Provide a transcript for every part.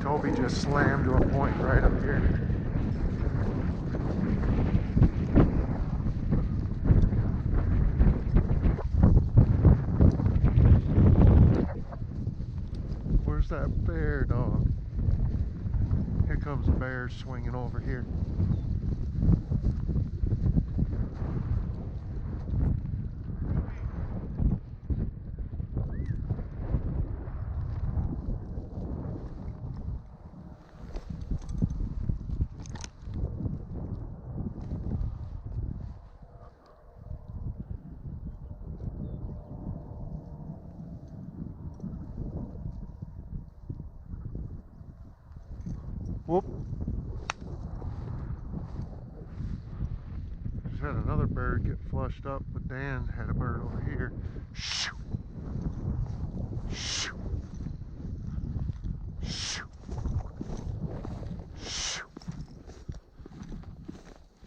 Toby just slammed to a point right up here. Where's that bear, dog? Here comes a bear swinging over here. Whoop. Just had another bird get flushed up, but Dan had a bird over here. Shoo. Shoo. Shoo. Shoo.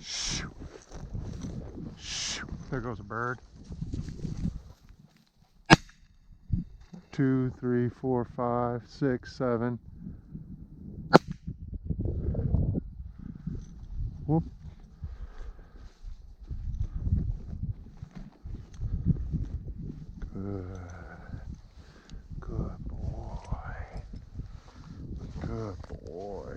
Shoo. Shoo. There goes a bird. 2, 3, 4, 5, 6, 7. Whoop. Good. Good boy. Good boy.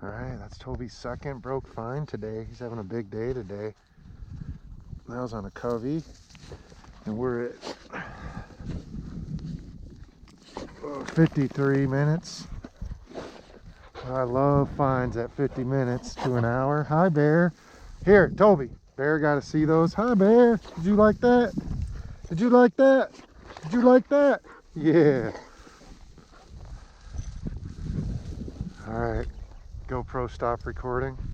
Alright, that's Toby's second broke find today. He's having a big day today. That was on a covey. And we're at 53 minutes. I love finds at 50 minutes to an hour. Hi, bear. Here, Toby. Bear got to see those. Hi, bear. Did you like that? Did you like that? Did you like that? Yeah. All right. GoPro, stop recording.